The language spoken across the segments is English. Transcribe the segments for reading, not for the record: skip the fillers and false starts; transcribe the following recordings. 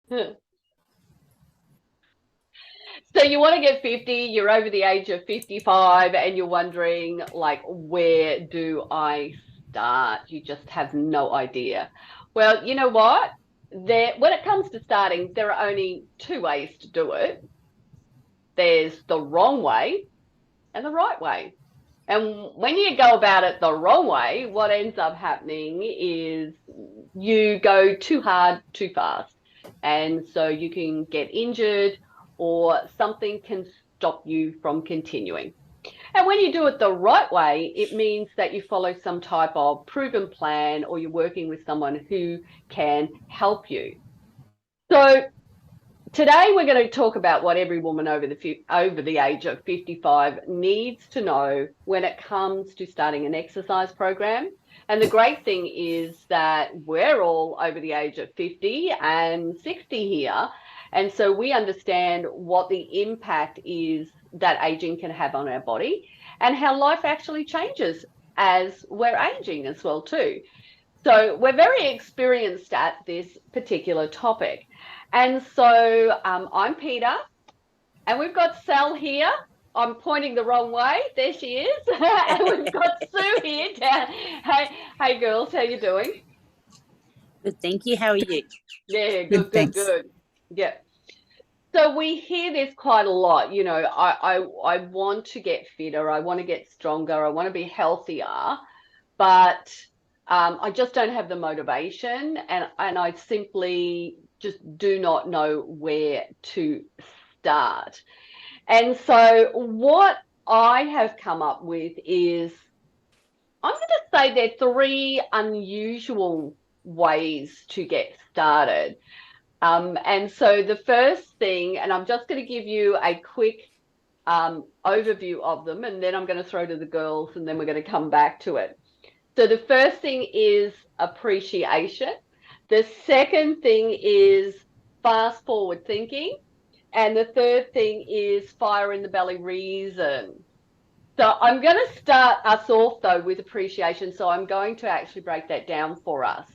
So you want to get 50, you're over the age of 55, and you're wondering, like, where do I start? You just have no idea. Well, you know what? When it comes to starting, there are only two ways to do it. There's the wrong way and the right way. And when you go about it the wrong way, what ends up happening is you go too hard, too fast. And so you can get injured or something can stop you from continuing. And when you do it the right way, it means that you follow some type of proven plan or you're working with someone who can help you. So today we're going to talk about what every woman over the age of 55 needs to know when it comes to starting an exercise program. And the great thing is that we're all over the age of 50 and 60 here. And so we understand what the impact is that aging can have on our body and how life actually changes as we're aging as well too. So we're very experienced at this particular topic. And so I'm Peta, and we've got Sal here. I'm pointing the wrong way. There she is. And we've got Sue here. Hey, girls, how you doing? Good, thank you. How are you? Yeah, Good, thanks. good. Yeah. So we hear this quite a lot. You know, I want to get fitter. I want to get stronger. I want to be healthier, but I just don't have the motivation, and I simply just do not know where to start. And so what I have come up with is I'm going to say there are three unusual ways to get started. And so the first thing, and I'm just going to give you a quick overview of them, and then I'm going to throw to the girls, and then we're going to come back to it. So the first thing is appreciation. The second thing is fast forward thinking. And the third thing is fire in the belly reason. So I'm going to start us off though with appreciation. So I'm going to actually break that down for us.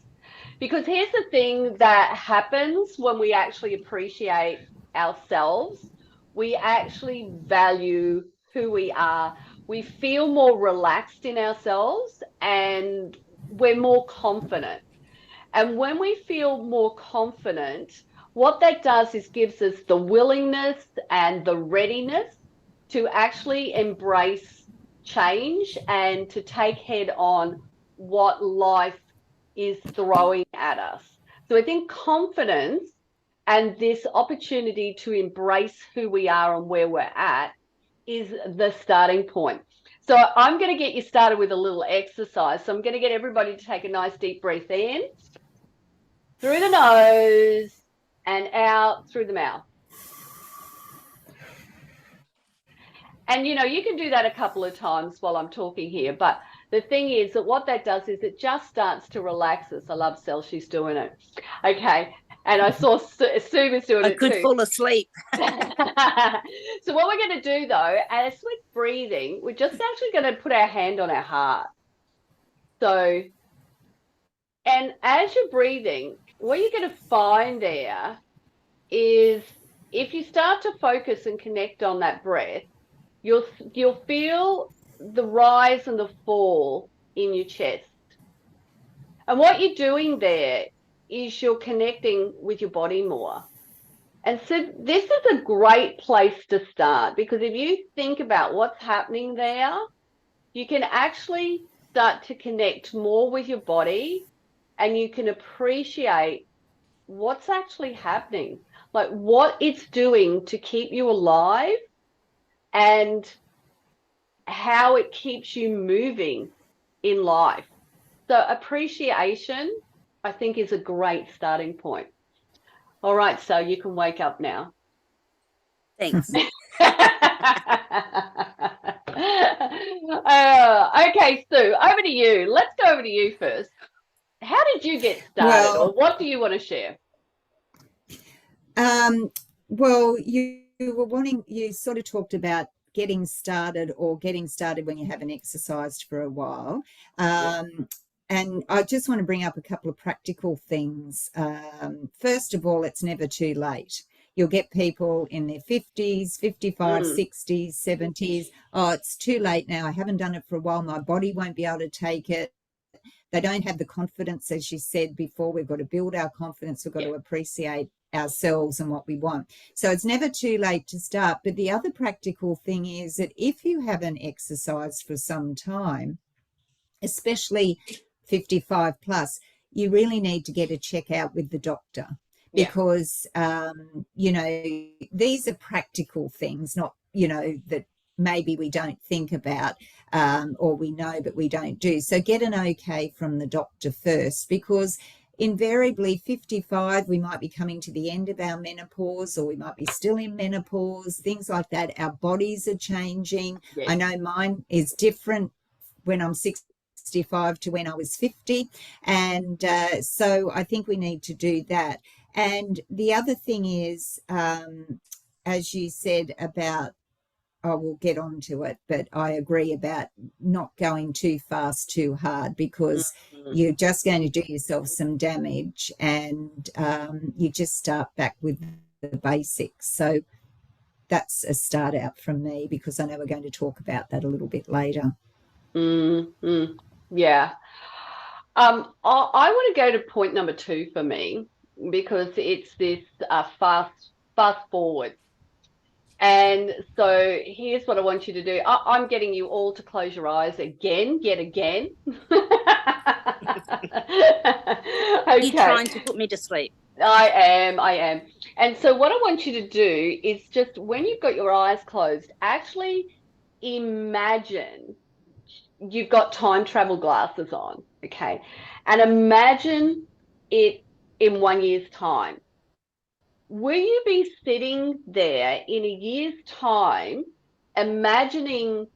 Because here's the thing that happens when we actually appreciate ourselves. We actually value who we are. We feel more relaxed in ourselves and we're more confident. And when we feel more confident, what that does is gives us the willingness and the readiness to actually embrace change and to take head on what life is throwing at us. So I think confidence and this opportunity to embrace who we are and where we're at is the starting point. So I'm going to get you started with a little exercise. So I'm going to get everybody to take a nice deep breath in through the nose and out through the mouth. And, you know, you can do that a couple of times while I'm talking here. But the thing is that what that does is it just starts to relax us. I love Sel. She's doing it. Okay. And I saw Sue was doing it too. I could fall asleep. So what we're going to do, though, as we're breathing, we're just actually going to put our hand on our heart. So, and as you're breathing, what you're going to find there is if you start to focus and connect on that breath, you'll feel the rise and the fall in your chest. And what you're doing there is you're connecting with your body more. And so this is a great place to start because if you think about what's happening there, you can actually start to connect more with your body and you can appreciate what's actually happening, like what it's doing to keep you alive and how it keeps you moving in life. So appreciation, I think, is a great starting point. All right, so you can wake up now. Thanks. Okay, Sue, over to you. Let's go over to you first. How did you get started, or what do you want to share? Well, you sort of talked about getting started or getting started when you haven't exercised for a while. and I just want to bring up a couple of practical things. First of all, it's never too late. You'll get people in their 50s, 55, 60s, 70s. Oh, it's too late now. I haven't done it for a while. My body won't be able to take it. They don't have the confidence, as you said before. We've got to build our confidence. We've got to appreciate ourselves and what we want. So it's never too late to start. But the other practical thing is that if you haven't exercised for some time, especially 55 plus, you really need to get a check out with the doctor, because you know, these are practical things, not, you know, that maybe we don't think about, or we know but we don't do. So get an okay from the doctor first, because invariably 55, we might be coming to the end of our menopause, or we might be still in menopause, things like that. Our bodies are changing. I know mine is different when I'm 65 to when I was 50. And so I think we need to do that. And the other thing is, as you said about, I will get onto it, but I agree about not going too fast, too hard, because you're just going to do yourself some damage, and you just start back with the basics. So that's a start out from me, because I know we're going to talk about that a little bit later. Yeah. I want to go to point number 2 for me, because it's this fast forward. And so here's what I want you to do. I'm getting you all to close your eyes again, yet again. Okay. You're trying to put me to sleep. I am. And so what I want you to do is, just when you've got your eyes closed, actually imagine you've got time travel glasses on, okay? And imagine it in 1 year's time. Will you be sitting there in a year's time, imagining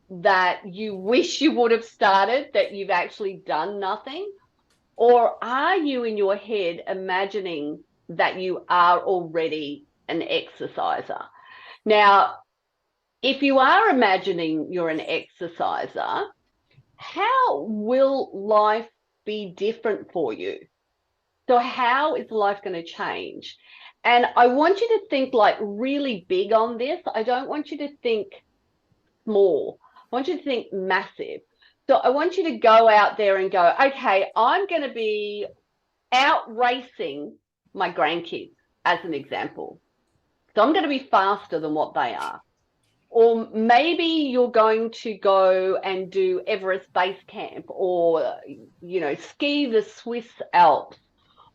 that you wish you would have started, that you've actually done nothing? Or are you in your head imagining that you are already an exerciser? Now, if you are imagining you're an exerciser, how will life be different for you? So how is life going to change? And I want you to think like really big on this. I don't want you to think small. I want you to think massive. So I want you to go out there and go, okay, I'm going to be out racing my grandkids, as an example. So I'm going to be faster than what they are. Or maybe you're going to go and do Everest Base Camp, or, you know, ski the Swiss Alps.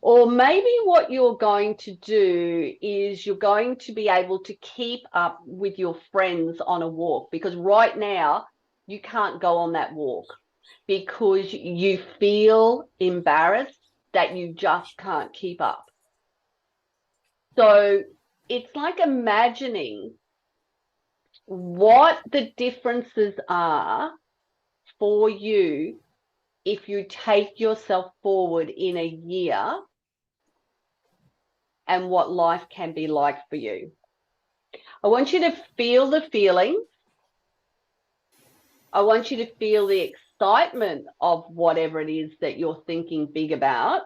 Or maybe what you're going to do is you're going to be able to keep up with your friends on a walk, because right now you can't go on that walk because you feel embarrassed that you just can't keep up. So it's like imagining what the differences are for you if you take yourself forward in a year, and what life can be like for you. I want you to feel the feelings. I want you to feel the excitement of whatever it is that you're thinking big about.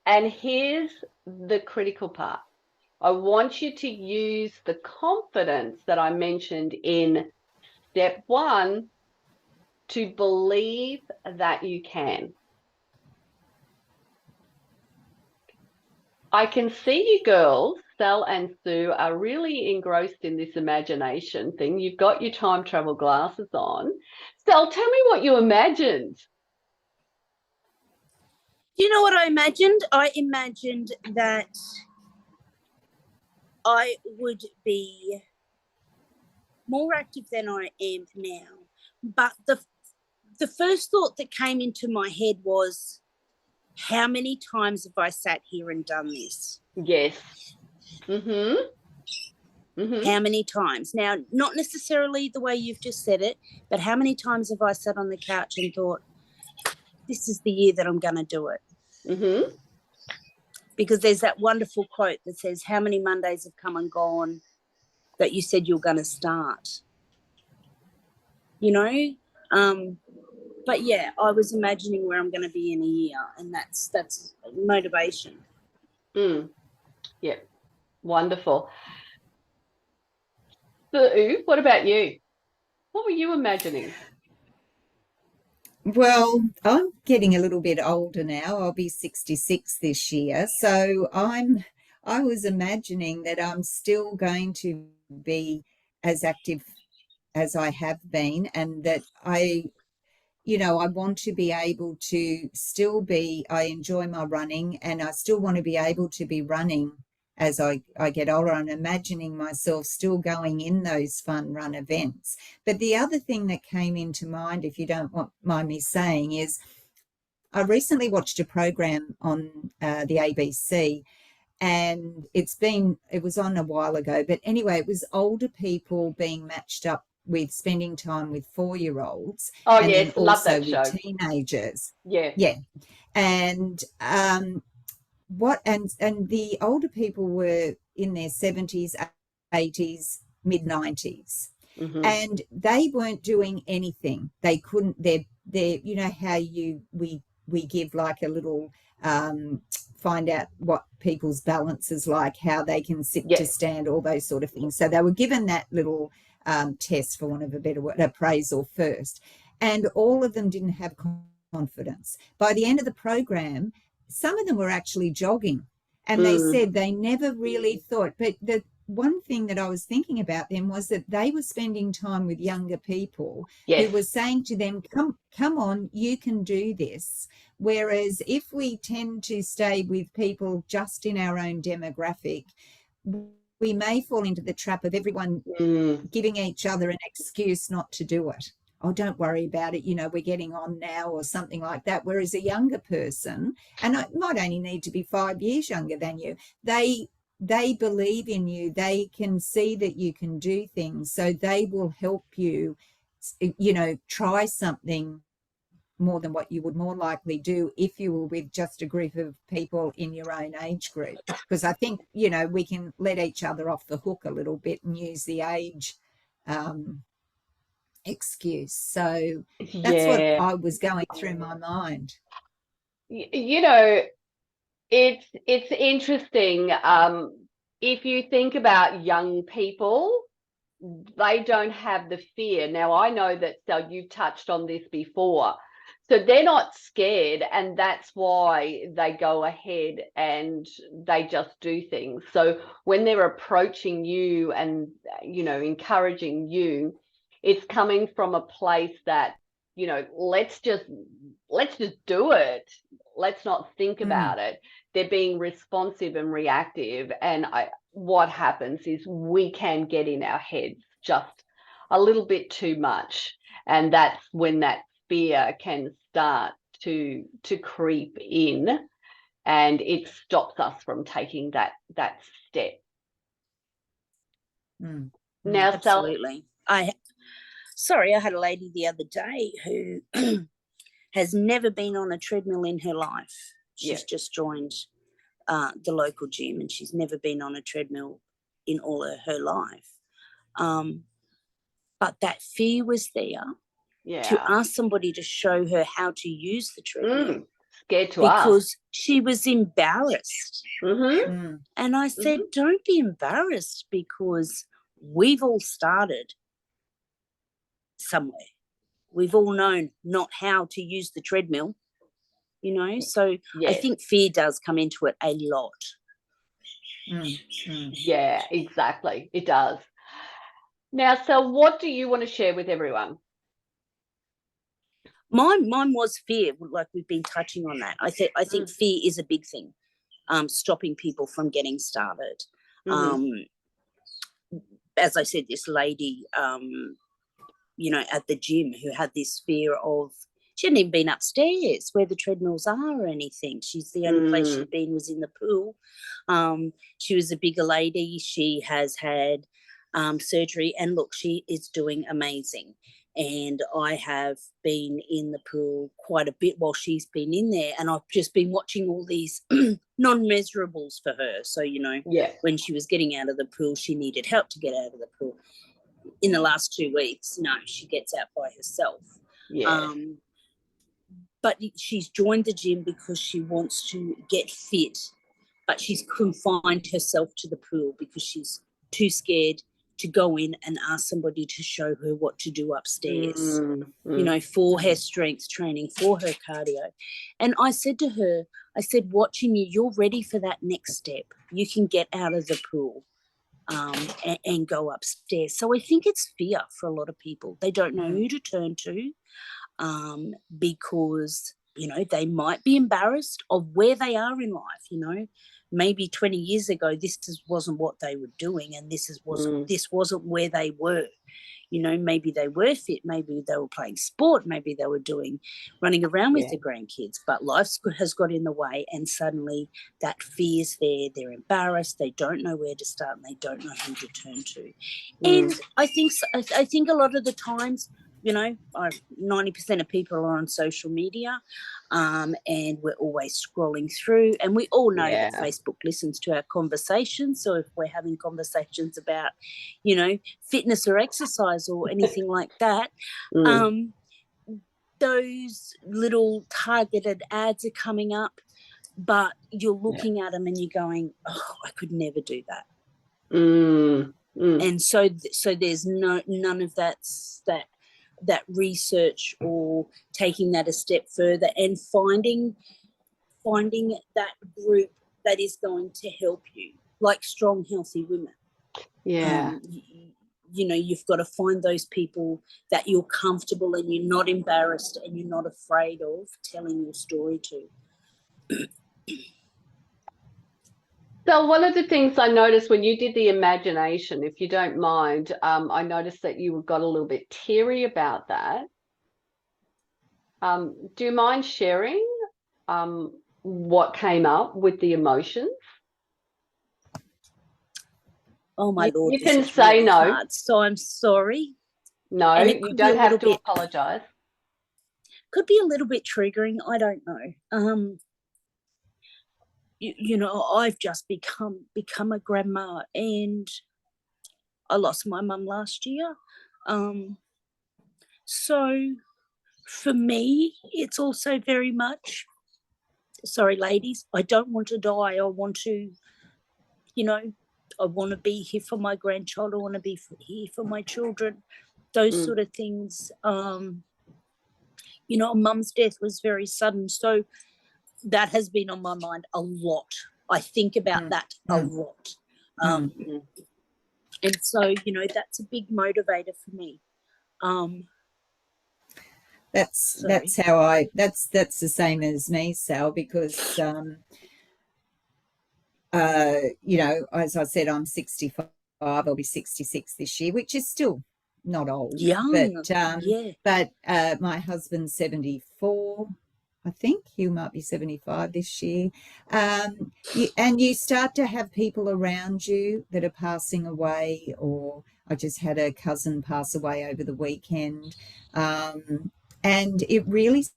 And here's the critical part. I want you to use the confidence that I mentioned in step 1 to believe that you can. I can see you girls, Sal and Sue, are really engrossed in this imagination thing. You've got your time travel glasses on. Sal, tell me what you imagined. Do you know what I imagined? I imagined that I would be more active than I am now. But the first thought that came into my head was, how many times have I sat here and done this? Yes. How many times? Now, not necessarily the way you've just said it, but how many times have I sat on the couch and thought, this is the year that I'm going to do it? Because there's that wonderful quote that says, how many Mondays have come and gone that you said you're going to start? You know, but yeah, I was imagining where I'm going to be in a year, and that's motivation. Yeah, wonderful. Sue, what about you? What were you imagining? Well, I'm getting a little bit older now. I'll be 66 this year. So I was imagining that I'm still going to be as active as I have been, and that I want to be able to still I enjoy my running, and I still want to be able to be running as I get older. I'm imagining myself still going in those fun run events. But the other thing that came into mind, if you don't mind me saying, is I recently watched a program on the ABC, and it was on a while ago, but anyway, it was older people being matched up with spending time with 4-year-olds, Oh, and then yes, love also that with show. teenagers. Yeah. Yeah. And the older people were in their 70s, 80s, mid 90s, and they weren't doing anything. They couldn't. They're you know how we give like a little find out what people's balance is like, how they can sit to stand, all those sort of things. So they were given that little test, for want of a better word, appraisal first, and all of them didn't have confidence. By the end of the program, some of them were actually jogging, and they said they never really thought. But the one thing that I was thinking about them was that they were spending time with younger people who were saying to them, come on, you can do this. Whereas if we tend to stay with people just in our own demographic, we may fall into the trap of everyone giving each other an excuse not to do it. Oh, don't worry about it, we're getting on now, or something like that. Whereas a younger person, and it might only need to be 5 years younger than you, they believe in you. They can see that you can do things, so they will help you, try something more than what you would more likely do if you were with just a group of people in your own age group. Because I think, we can let each other off the hook a little bit and use the age excuse. So that's what I was going through my mind. It's interesting. If you think about young people, they don't have the fear. Now, I know that, Sal, you've touched on this before. So they're not scared, and that's why they go ahead and they just do things. So when they're approaching you and, encouraging you, it's coming from a place that, let's just do it. Let's not think about it. They're being responsive and reactive. And what happens is we can get in our heads just a little bit too much. And that's when that fear can start to creep in, and it stops us from taking that step. Now, absolutely. I had a lady the other day who has never been on a treadmill in her life. She's just joined the local gym, and she's never been on a treadmill in all of her life. But that fear was there to ask somebody to show her how to use the treadmill. Scared to because ask. She was embarrassed. And I said, don't be embarrassed, because we've all started somewhere. We've all known not how to use the treadmill, so I think fear does come into it a lot. Yeah, exactly. It does. Now, so what do you want to share with everyone? Mine was fear, like we've been touching on that. I think fear is a big thing, stopping people from getting started. As I said, this lady, at the gym, who had this fear of, she hadn't even been upstairs where the treadmills are or anything. She's the only place she'd been was in the pool. She was a bigger lady. She has had surgery, and look, she is doing amazing. And I have been in the pool quite a bit while she's been in there, and I've just been watching all these non-measurables for her. So, when she was getting out of the pool, she needed help to get out of the pool. In the last 2 weeks, no, she gets out by herself. but she's joined the gym because she wants to get fit, but she's confined herself to the pool because she's too scared to go in and ask somebody to show her what to do upstairs, for her strength training, for her cardio. And I said to her, I said, watching you, you're ready for that next step. You can get out of the pool and go upstairs. So I think it's fear for a lot of people. They don't know who to turn to because, they might be embarrassed of where they are in life, Maybe 20 years ago, wasn't what they were doing, and this wasn't where they were. Maybe they were fit, maybe they were playing sport, maybe they were running around with their grandkids, but life has got in the way, and suddenly that fear's there. They're embarrassed, they don't know where to start, and they don't know who to turn to. And I think a lot of the times, 90% of people are on social media, and we're always scrolling through, and we all know that Facebook listens to our conversations. So if we're having conversations about, fitness or exercise or anything like that, those little targeted ads are coming up, but you're looking at them and you're going, oh, I could never do that. And so there's none of that research or taking that a step further and finding that group that is going to help you, like strong, healthy women. You've got to find those people that you're comfortable and you're not embarrassed and you're not afraid of telling your story to. So one of the things I noticed when you did the imagination, if you don't mind, I noticed that you got a little bit teary about that. Do you mind sharing what came up with the emotions? Oh, my Lord. You can say really no. Hard, so I'm sorry. No, you don't have to apologize. Could be a little bit triggering. I don't know. I've just become a grandma, and I lost my mum last year. So for me, it's also very much, sorry, ladies, I don't want to die. I want to, I want to be here for my grandchild. I want to be here for my children, those sort of things. Mum's death was very sudden. So that has been on my mind a lot. I think about that a lot. And so, that's a big motivator for me. That's the same as me, Sal, because, as I said, I'm 65, I'll be 66 this year, which is still not old. Young, but my husband's 74. I think he might be 75 this year. And you start to have people around you that are passing away, or I just had a cousin pass away over the weekend. And it really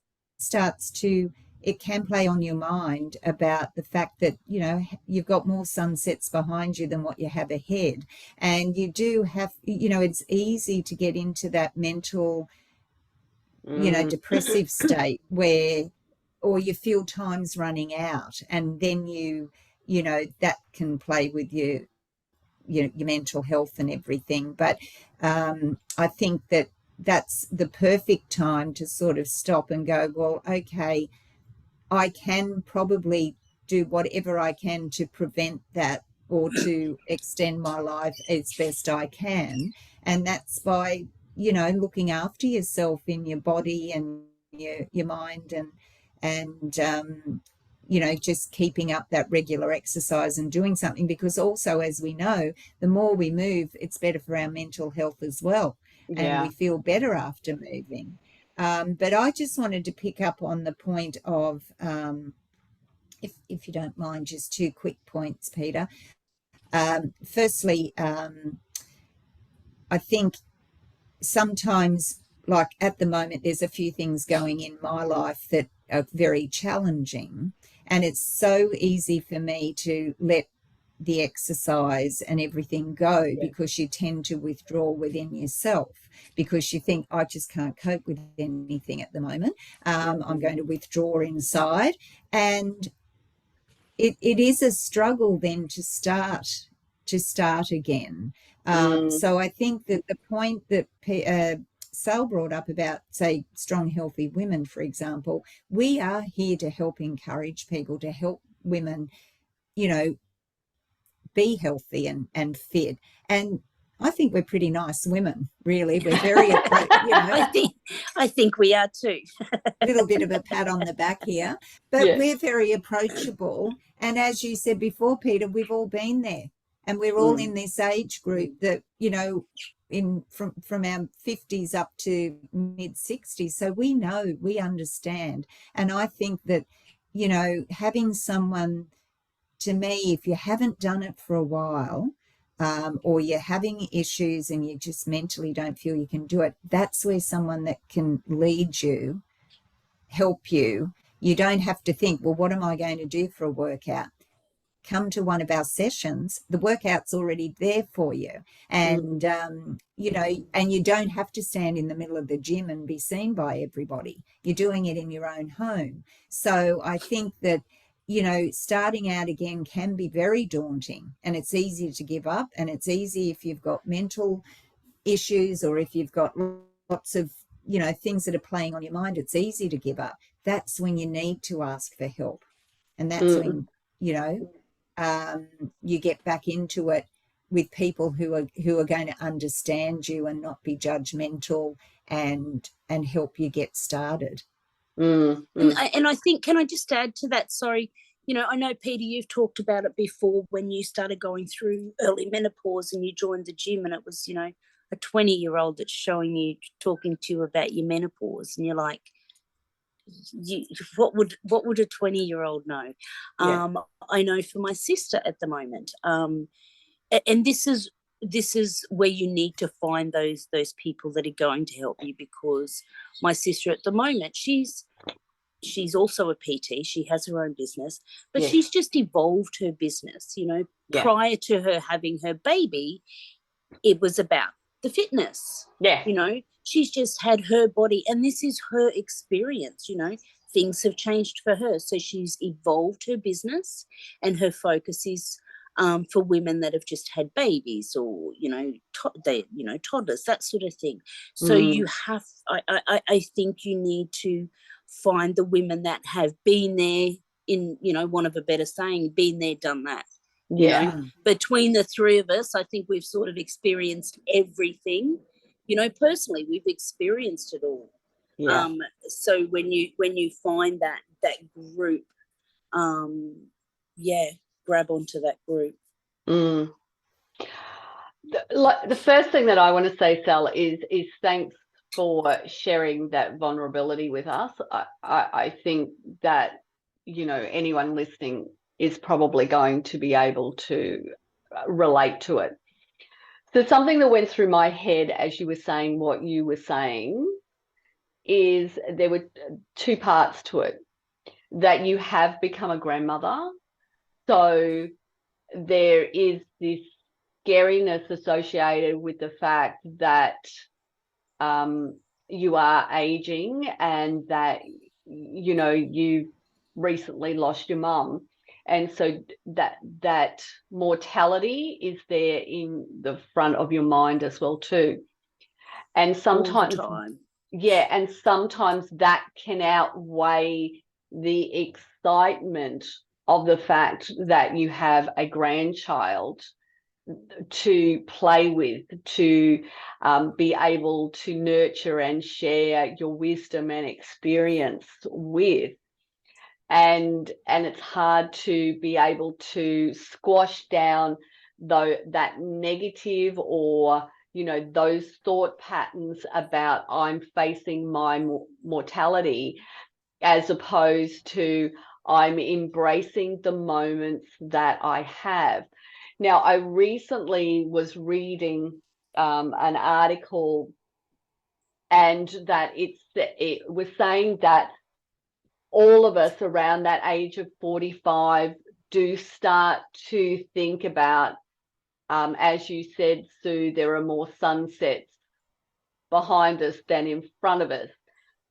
it can play on your mind about the fact that, you've got more sunsets behind you than what you have ahead. And you do have, it's easy to get into that mental, depressive state or you feel time's running out, and then that can play with your mental health and everything. But I think that's the perfect time to sort of stop and go, well, okay, I can probably do whatever I can to prevent that or to extend my life as best I can. And that's by, looking after yourself in your body and your mind and just keeping up that regular exercise and doing something, because also, as we know, the more we move, it's better for our mental health as well. And we feel better after moving. But I just wanted to pick up on the point of, if you don't mind, just 2 quick points, Peta. Firstly, I think sometimes, like at the moment, there's a few things going in my life that are very challenging, and it's so easy for me to let the exercise and everything go, because you tend to withdraw within yourself, because you think, I just can't cope with anything at the moment. I'm going to withdraw inside. And it is a struggle then to start again. So I think that the point that Sal brought up about, say, strong, healthy women, for example, we are here to help encourage people, to help women, be healthy and fit. And I think we're pretty nice women, really. We're very, I think we are too. A little bit of a pat on the back here, but we're very approachable. And as you said before, Peta, we've all been there, and we're all in this age group that, from our 50s up to mid 60s. So we know, we understand. And I think that, having someone, to me, if you haven't done it for a while, or you're having issues and you just mentally don't feel you can do it, that's where someone that can lead you, help you. You don't have to think, well, what am I going to do for a workout? Come to one of our sessions. The workout's already there for you. And, and you don't have to stand in the middle of the gym and be seen by everybody. You're doing it in your own home. So I think that, starting out again can be very daunting, and it's easy to give up, and it's easy if you've got mental issues, or if you've got lots of, things that are playing on your mind, it's easy to give up. That's when you need to ask for help. And that's when, you get back into it with people who are going to understand you and not be judgmental and help you get started. And I think, can I just add to that? Sorry, I know, Peta, you've talked about it before when you started going through early menopause and you joined the gym, and it was, a 20-year-old that's showing you, talking to you about your menopause, and you're like, what would a 20-year-old know? I know for my sister at the moment, and this is where you need to find those people that are going to help you, because my sister at the moment, she's also a PT. She has her own business, but she's just evolved her business. Prior to her having her baby, it was about the fitness. She's just had her body, and this is her experience. Things have changed for her, so she's evolved her business, and her focus is for women that have just had babies, or toddlers, that sort of thing. So you have, I think you need to find the women that have been there, in want of a better saying, been there, done that. Between the three of us, I think we've sort of experienced everything. Personally, we've experienced it all. So when you find that group, grab onto that group. The first thing that I want to say, Sal, is thanks for sharing that vulnerability with us. I think that, anyone listening is probably going to be able to relate to it. So something that went through my head as you were saying what you were saying is there were two parts to it. That you have become a grandmother, so there is this scariness associated with the fact that you are aging, and that you recently lost your mum, and so that mortality is there in the front of your mind as well too. And sometimes and sometimes that can outweigh the excitement of the fact that you have a grandchild to play with, to be able to nurture and share your wisdom and experience with. And it's hard to be able to squash down that negative, or those thought patterns about I'm facing my mortality, as opposed to I'm embracing the moments that I have. Now, I recently was reading an article, and that it was saying that all of us around that age of 45 do start to think about, as you said, Sue, there are more sunsets behind us than in front of us.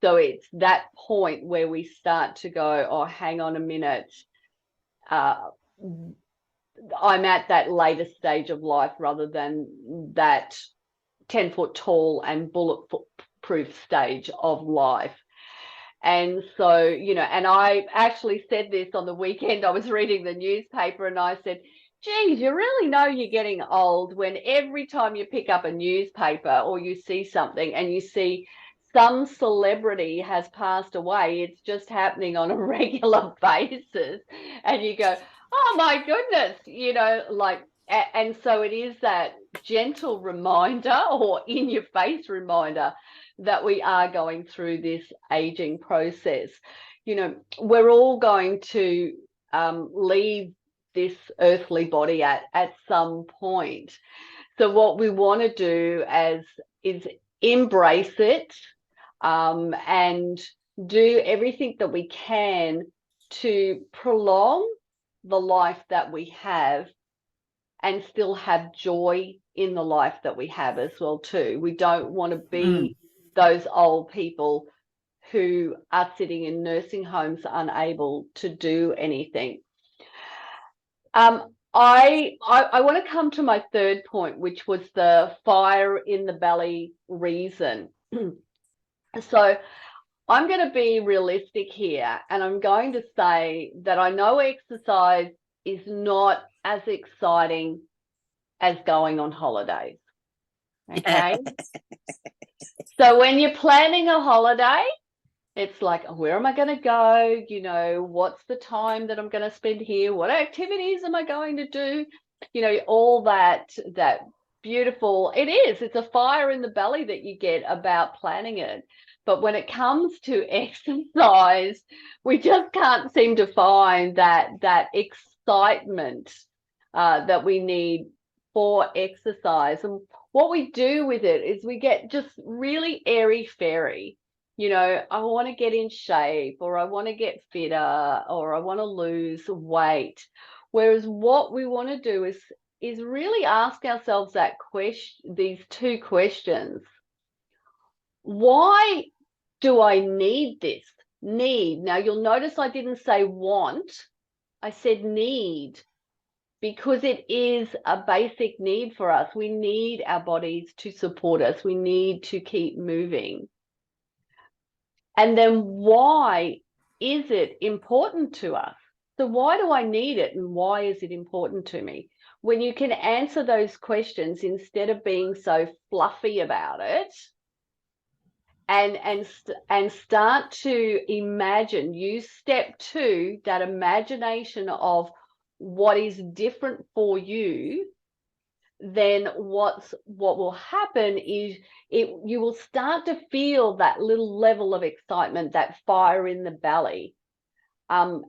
So it's that point where we start to go, oh, hang on a minute. I'm at that later stage of life rather than that 10-foot tall and bulletproof stage of life. And so, you know, and I actually said this on the weekend. I was reading the newspaper and I said, geez, you really know you're getting old when every time you pick up a newspaper or you see something and you see some celebrity has passed away, it's just happening on a regular basis. And you go, oh my goodness, you know, like, and so it is that gentle reminder or in your face reminder that we are going through this aging process. You know, we're all going to leave this earthly body at some point. So what we want to do is embrace it, and do everything that we can to prolong the life that we have and still have joy in the life that we have as well too. We don't want to be those old people who are sitting in nursing homes unable to do anything. I want to come to my third point, which was the fire in the belly reason. So I'm going to be realistic here, and I'm going to say that I know exercise is not as exciting as going on holidays. Okay. So when you're planning a holiday, it's like, oh, where am I going to go? You know, what's the time that I'm going to spend here? What activities am I going to do? You know, all that beautiful, it's a fire in the belly that you get about planning it. But when it comes to exercise, we just can't seem to find that excitement that we need for exercise. And what we do with it is we get just really airy-fairy. You know, I want to get in shape, or I want to get fitter, or I want to lose weight. Whereas what we want to do is really ask ourselves these two questions. Why do I need this? Need. Now you'll notice I didn't say want, I said need, because it is a basic need for us. We need our bodies to support us. We need to keep moving. And then why is it important to us? So why do I need it, and why is it important to me? When you can answer those questions instead of being so fluffy about it, and start to imagine, use step 2, that imagination of what is different for you, then what will happen is you will start to feel that little level of excitement, that fire in the belly, and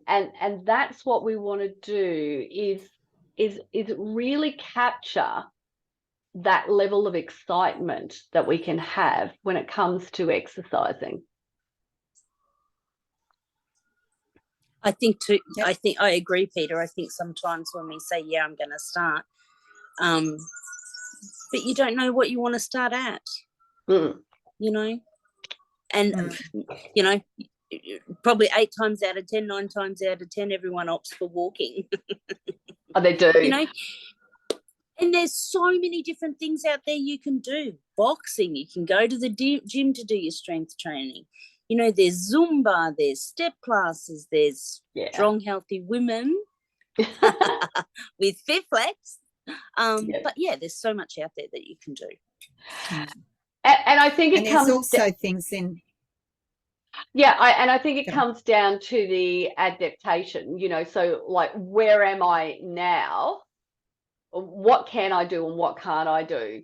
that's what we want to do is really capture that level of excitement that we can have when it comes to exercising. I think I agree, Peter. I think sometimes when we say, yeah, I'm going to start, but you don't know what you want to start at, you know, and, you know, probably 8 times out of 10, 9 times out of 10, everyone opts for walking. Oh, they do. You know, and there's so many different things out there you can do. Boxing, you can go to the gym to do your strength training. You know, there's Zumba, there's step classes, there's strong, healthy women with fit flex. But yeah, there's so much out there that you can do. And I think there's also things in. Yeah, I think it comes down to the adaptation, you know, so like, where am I now? What can I do and what can't I do?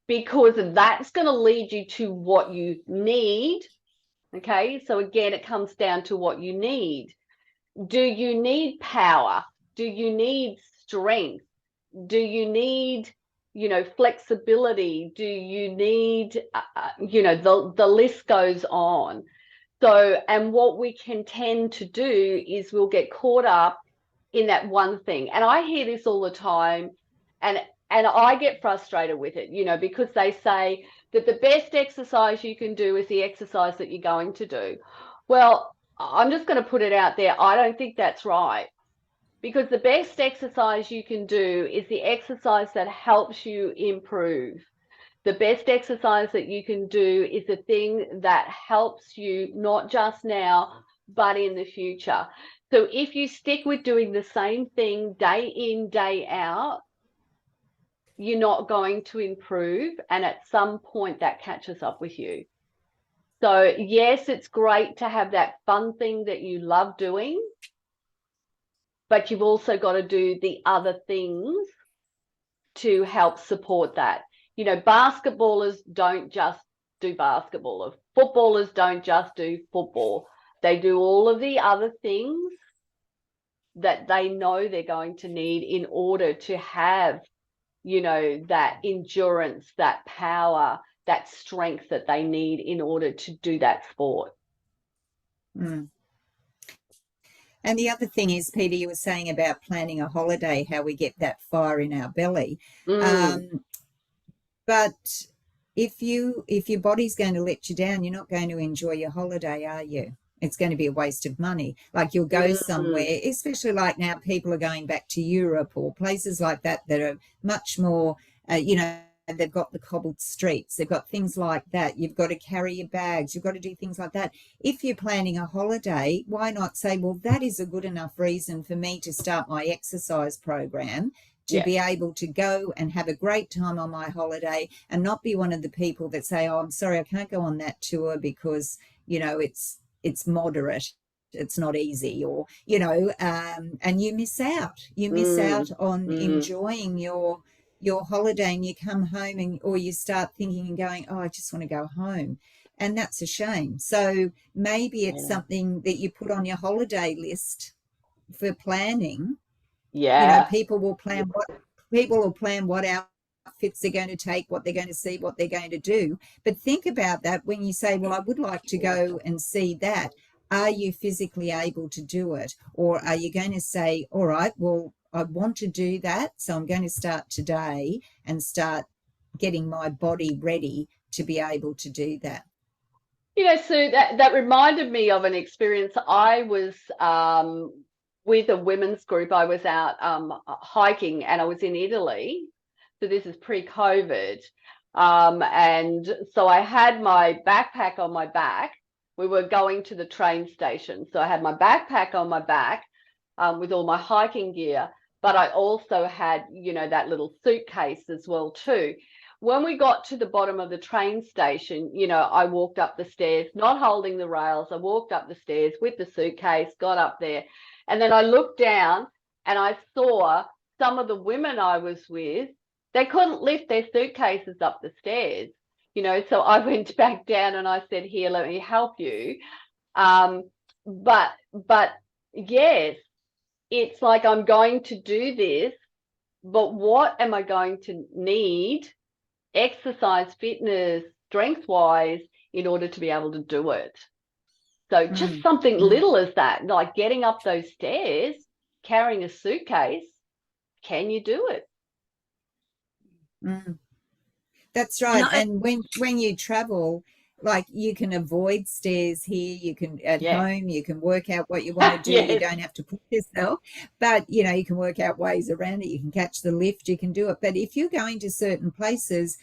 Because that's going to lead you to what you need. Okay, so again, it comes down to what you need. Do you need power? Do you need strength? Do you need, you know, flexibility? Do you need, you know, the list goes on. So, and what we can tend to do is we'll get caught up in that one thing. And I hear this all the time, and I get frustrated with it, you know, because they say that the best exercise you can do is the exercise that you're going to do. Well, I'm just going to put it out there. I don't think that's right, because the best exercise you can do is the exercise that helps you improve. The best exercise that you can do is the thing that helps you not just now, but in the future. So if you stick with doing the same thing day in, day out, you're not going to improve. And at some point that catches up with you. So yes, it's great to have that fun thing that you love doing, but you've also got to do the other things to help support that. You know, basketballers don't just do basketball, or footballers don't just do football. They do all of the other things that they know they're going to need in order to have, you know, that endurance, that power, that strength that they need in order to do that sport. Mm. And the other thing is, Peter, you were saying about planning a holiday, how we get that fire in our belly. But if your body's going to let you down, you're not going to enjoy your holiday, are you? It's going to be a waste of money. Like you'll go somewhere, especially like now people are going back to Europe or places like that that are much more, you know, they've got the cobbled streets, they've got things like that. You've got to carry your bags, you've got to do things like that. If you're planning a holiday, why not say, well, that is a good enough reason for me to start my exercise program, to be able to go and have a great time on my holiday, and not be one of the people that say, oh, I'm sorry, I can't go on that tour because, you know, it's moderate, it's not easy, or, you know, and you miss out on enjoying your holiday, and you come home and or you start thinking and going, oh, I just want to go home. And that's a shame. So maybe it's something that you put on your holiday list for planning. You know, people will plan what outfits they're going to take, what they're going to see, what they're going to do. But think about that when you say, well, I would like to go and see that. Are you physically able to do it? Or are you going to say, all right, well, I want to do that, so I'm going to start today and start getting my body ready to be able to do that? You know, Sue, that reminded me of an experience. I was with a women's group. I was out hiking, and I was in Italy. So this is pre-COVID. And so I had my backpack on my back. We were going to the train station. So I had my backpack on my back with all my hiking gear, but I also had, you know, that little suitcase as well too. When we got to the bottom of the train station, you know, I walked up the stairs, not holding the rails. I walked up the stairs with the suitcase, got up there, and then I looked down and I saw some of the women I was with, they couldn't lift their suitcases up the stairs, you know, so I went back down and I said, here, let me help you. But yes, it's like, I'm going to do this, but what am I going to need exercise, fitness, strength wise in order to be able to do it? So just something little as that, like getting up those stairs, carrying a suitcase, can you do it? That's right. And when you travel, like you can avoid stairs here, you can at home, you can work out what you want to do. You don't have to push yourself, but you know, you can work out ways around it. You can catch the lift, you can do it. But if you're going to certain places,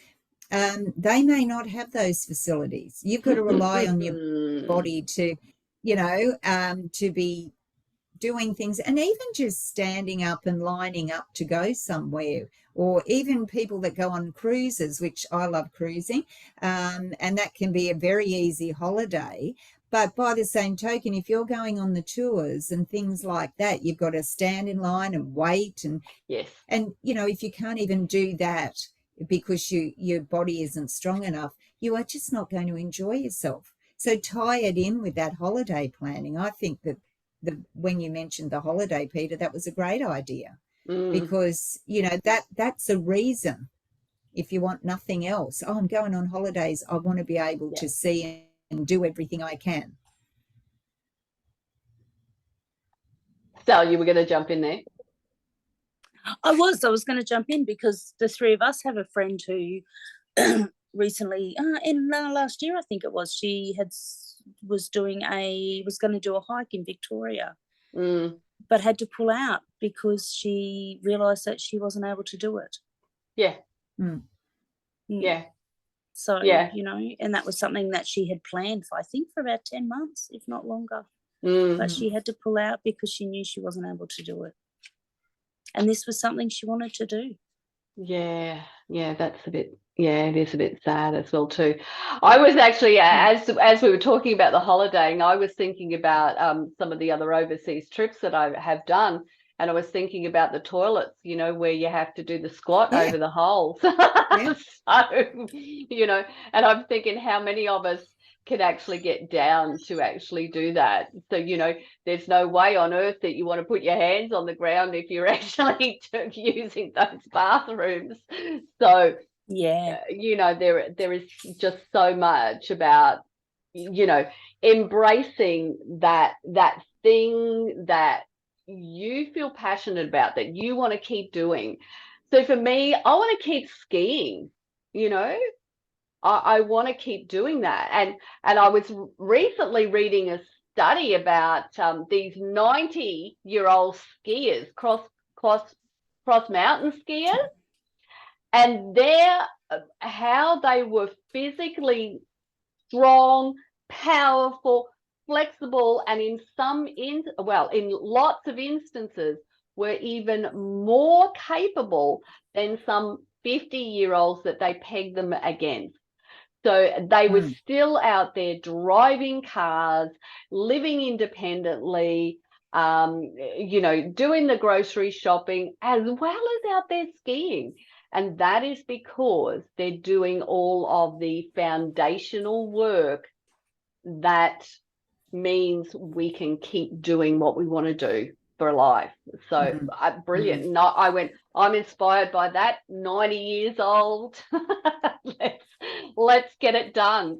they may not have those facilities. You've got to rely on your body to, you know, to be doing things, and even just standing up and lining up to go somewhere, or even people that go on cruises, which I love cruising, and that can be a very easy holiday. But by the same token, if you're going on the tours and things like that, you've got to stand in line and wait, and and you know, if you can't even do that because your body isn't strong enough, you are just not going to enjoy yourself. So tie it in with that holiday planning. I think that when you mentioned the holiday, Peter, that was a great idea, because you know, that's a reason. If you want nothing else, oh, I'm going on holidays, I want to be able to see and do everything I can. Sal, you were going to jump in there. I was going to jump in because the three of us have a friend who recently, in last year, I think it was, she was going to do a hike in Victoria, but had to pull out because she realised that she wasn't able to do it. Yeah. Yeah. So, you know, and that was something that she had planned for, I think, for about 10 months, if not longer. But she had to pull out because she knew she wasn't able to do it. And this was something she wanted to do. Yeah, that's a bit, it is a bit sad as well too. I was actually, as we were talking about the holidaying, I was thinking about some of the other overseas trips that I have done, and I was thinking about the toilets, you know, where you have to do the squat over the holes. So, you know, and I'm thinking how many of us can actually get down to actually do that. So, you know, there's no way on earth that you want to put your hands on the ground if you're actually using those bathrooms. So, you know, there is just so much about, you know, embracing that thing that you feel passionate about, that you want to keep doing. So for me, I want to keep skiing, you know. I want to keep doing that. And I was recently reading a study about these 90-year-old skiers, cross mountain skiers, and how they were physically strong, powerful, flexible, and in lots of instances were even more capable than some 50-year-olds that they pegged them against. So they were still out there driving cars, living independently, you know, doing the grocery shopping, as well as out there skiing. And that is because they're doing all of the foundational work that means we can keep doing what we want to do for life. So brilliant. No, I'm inspired by that. 90 years old. let's get it done.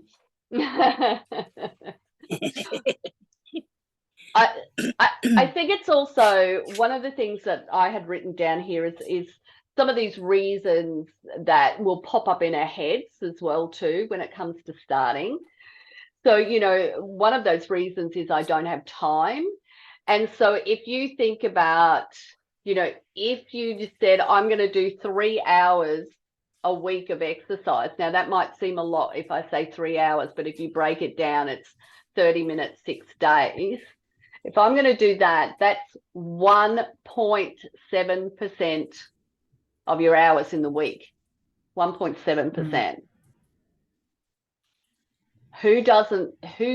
I think it's also one of the things that I had written down here is some of these reasons that will pop up in our heads as well too when it comes to starting. So, you know, one of those reasons is I don't have time. And so if you think about, you know, if you just said, I'm going to do 3 hours a week of exercise. Now, that might seem a lot if I say 3 hours, but if you break it down, it's 30 minutes, 6 days. If I'm going to do that, that's 1.7% of your hours in the week. 1.7%. Who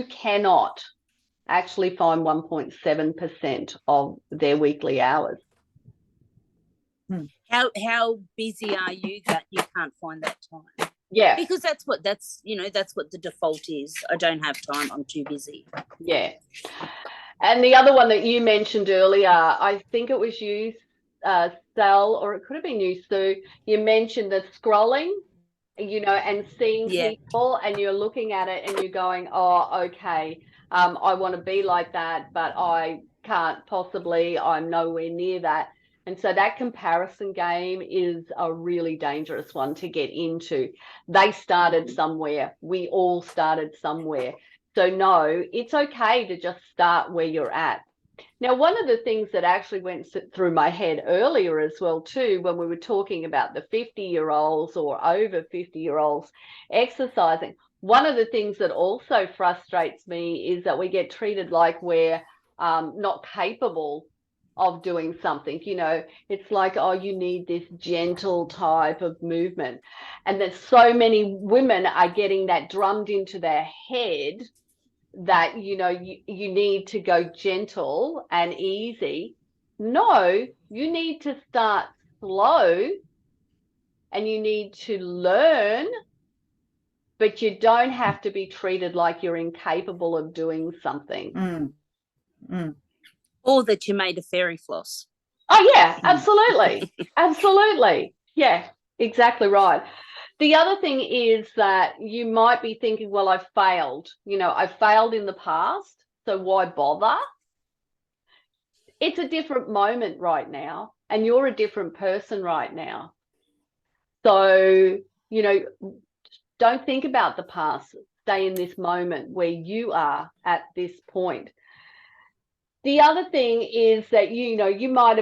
cannot actually find 1.7% of their weekly hours? How busy are you that you can't find that time? Yeah, because that's what the default is. I don't have time, I'm too busy. Yeah. And the other one that you mentioned earlier, I think it was you, Sal, or it could have been you, Sue. You mentioned the scrolling, you know, and seeing people, and you're looking at it and you're going, oh, okay, I want to be like that, but I can't possibly, I'm nowhere near that. And so that comparison game is a really dangerous one to get into. They started somewhere. We all started somewhere. So no, it's okay to just start where you're at. Now, one of the things that actually went through my head earlier as well too, when we were talking about the 50-year-olds or over 50-year-olds exercising, one of the things that also frustrates me is that we get treated like we're not capable of doing something. You know, it's like, oh, you need this gentle type of movement. And that so many women are getting that drummed into their head that, you know, you need to go gentle and easy. No, you need to start slow and you need to learn, but you don't have to be treated like you're incapable of doing something. Or that you made a fairy floss. Oh, yeah, absolutely. Absolutely. Yeah, exactly right. The other thing is that you might be thinking, well, I've failed. You know, I've failed in the past, so why bother? it's a different moment right now, and you're a different person right now. So, you know, don't think about the past. Stay in this moment where you are at this point. The other thing is that, you know, you might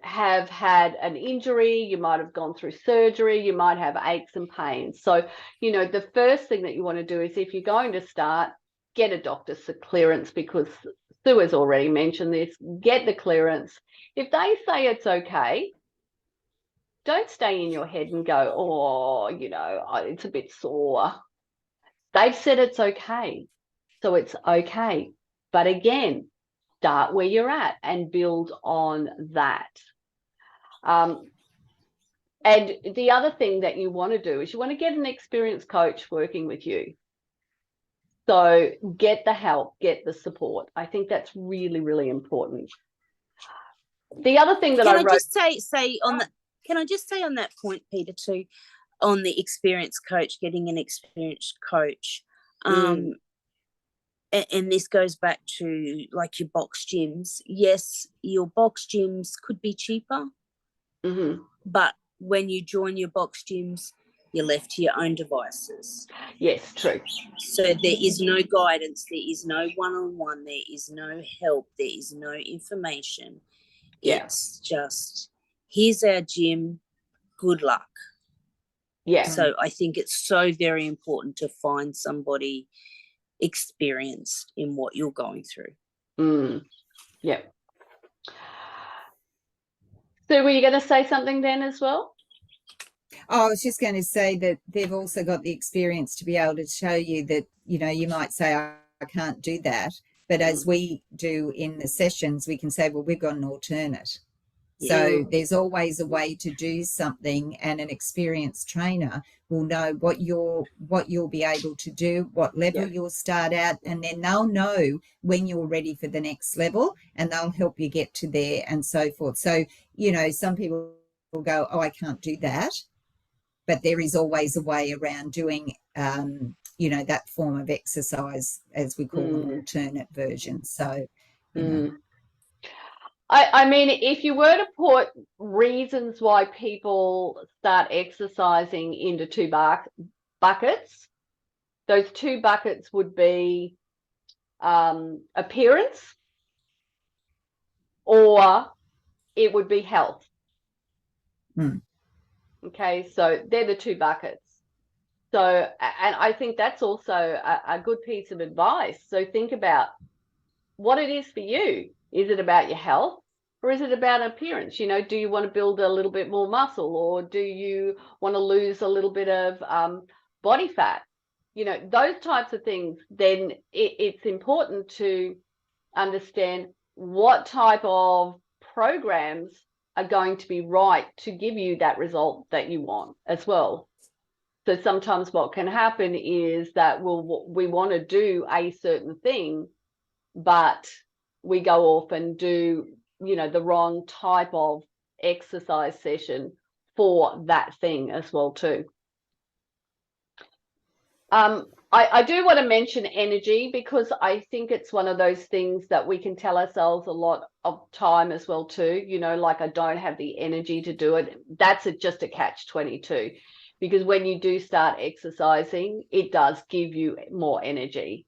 have had an injury, you might have gone through surgery, you might have aches and pains. So, you know, the first thing that you want to do is, if you're going to start, get a doctor's clearance, because Sue has already mentioned this. Get the clearance. If they say it's okay, don't stay in your head and go, oh, you know, it's a bit sore. They've said it's okay, so it's okay. But again, start where you're at and build on that. And the other thing that you want to do is you want to get an experienced coach working with you. So get the help, get the support. I think that's really, really important. The other thing that Can I wrote... Can I just say on that point, Peta, too, on the experienced coach, getting an experienced coach, and this goes back to like your box gyms. Yes, your box gyms could be cheaper, but when you join your box gyms, you're left to your own devices. Yes, true. So there is no guidance, there is no one-on-one, there is no help, there is no information. Yeah. It's just, here's our gym, good luck. Yeah. So I think it's so very important to find somebody experienced in what you're going through. Yeah. So were you going to say something then as well? Oh, I was just going to say that they've also got the experience to be able to show you that, you know, you might say, I can't do that. But as we do in the sessions, we can say, well, we've got an alternate. So there's always a way to do something, and an experienced trainer will know what you'll be able to do, what level you'll start at, and then they'll know when you're ready for the next level, and they'll help you get to there and so forth. So, you know, some people will go, oh, I can't do that. But there is always a way around doing, you know, that form of exercise, as we call an alternate version. So, you know. I mean, if you were to put reasons why people start exercising into two buckets, those two buckets would be appearance, or it would be health. Okay, so they're the two buckets. So, and I think that's also a good piece of advice. So think about what it is for you. Is it about your health, or is it about appearance? You know, do you want to build a little bit more muscle, or do you want to lose a little bit of body fat? You know, those types of things. Then it's important to understand what type of programs are going to be right to give you that result that you want as well. So sometimes what can happen is that we want to do a certain thing, but we go off and do, you know, the wrong type of exercise session for that thing as well too. I do want to mention energy, because I think it's one of those things that we can tell ourselves a lot of time as well too. You know, like, I don't have the energy to do it. That's just a catch-22, because when you do start exercising, it does give you more energy.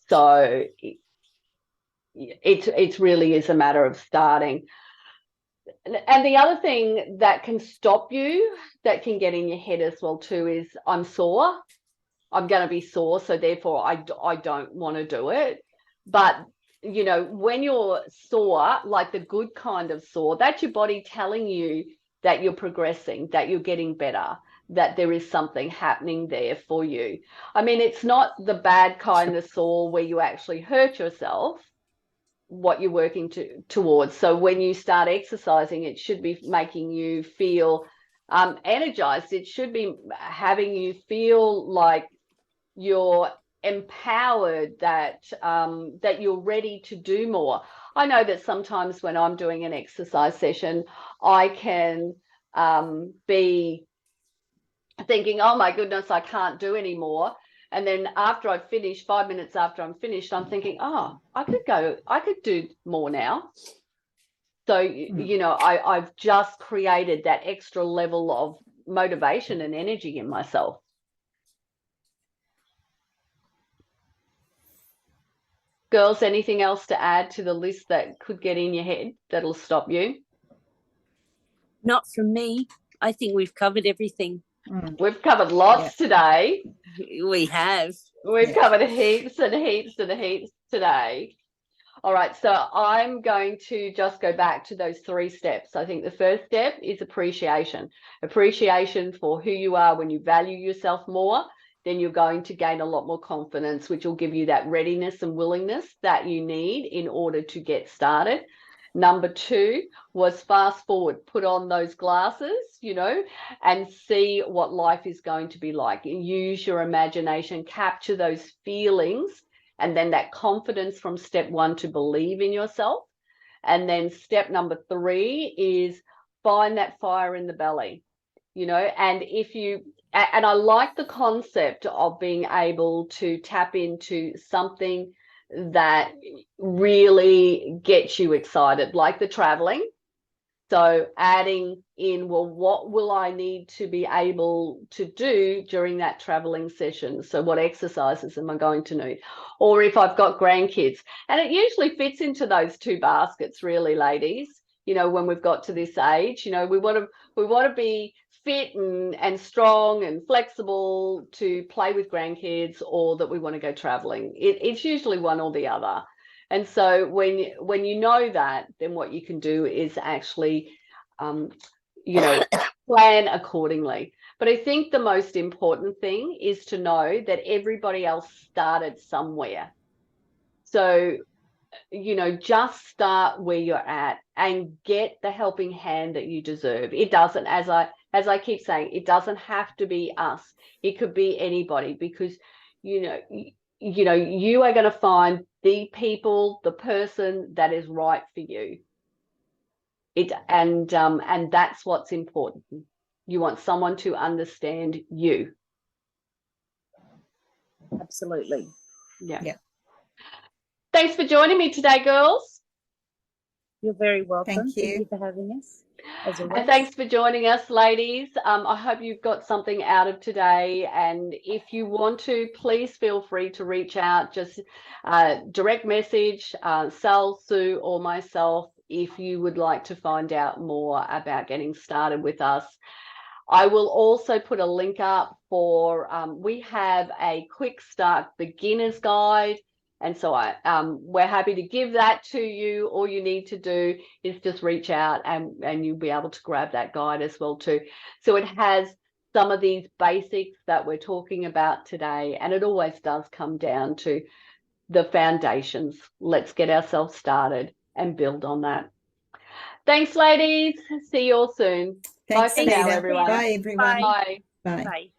So it really is a matter of starting. And the other thing that can stop you, that can get in your head as well too, is I'm sore. I'm going to be sore, so therefore I don't want to do it. But, you know, when you're sore, like the good kind of sore, that's your body telling you that you're progressing, that you're getting better, that there is something happening there for you. I mean, it's not the bad kind of sore where you actually hurt yourself, what you're working towards. So when you start exercising, it should be making you feel energized. It should be having you feel like you're empowered, that that you're ready to do more. I know that sometimes when I'm doing an exercise session, I can be thinking, oh my goodness, I can't do anymore. And then after I've finished, 5 minutes after I'm finished, I'm thinking, oh, I could do more now. So, you know, I've just created that extra level of motivation and energy in myself. Girls, anything else to add to the list that could get in your head that'll stop you? Not from me. I think we've covered everything. We've covered lots today. We have. We've covered heaps and heaps and heaps today. All right, so I'm going to just go back to those 3 steps. I think the first step is appreciation. Appreciation for who you are. When you value yourself more, then you're going to gain a lot more confidence, which will give you that readiness and willingness that you need in order to get started. Number 2 was fast forward, put on those glasses, you know, and see what life is going to be like. Use your imagination, capture those feelings, and then that confidence from step 1 to believe in yourself. And then step number 3 is find that fire in the belly, you know, and I like the concept of being able to tap into something that really gets you excited, like the traveling. So adding in, well, what will I need to be able to do during that traveling session? So what exercises am I going to need? Or if I've got grandkids, and it usually fits into those 2 baskets, really, ladies. You know, when we've got to this age, you know, we want to be fit and strong and flexible to play with grandkids, or that we want to go traveling. It's usually one or the other. And so when you know that, then what you can do is actually, you know, plan accordingly. But I think the most important thing is to know that everybody else started somewhere. So, you know, just start where you're at and get the helping hand that you deserve. It doesn't, as I keep saying, it doesn't have to be us. It could be anybody, because, you know, you are going to find the people, the person that is right for you. And that's what's important. You want someone to understand you. Absolutely. Yeah. Thanks for joining me today, girls. You're very welcome. Thank you. Thank you for having us. And thanks for joining us, ladies. I hope you've got something out of today. And if you want to, please feel free to reach out. Just direct message Sal, Sue, or myself if you would like to find out more about getting started with us. I will also put a link up for, we have a quick start beginner's guide. And so we're happy to give that to you. All you need to do is just reach out and you'll be able to grab that guide as well too. So it has some of these basics that we're talking about today, and it always does come down to the foundations. Let's get ourselves started and build on that. Thanks, ladies. See you all soon. Thanks, Bye for now, Peta. everyone. Bye, everyone. Bye. Bye. Bye.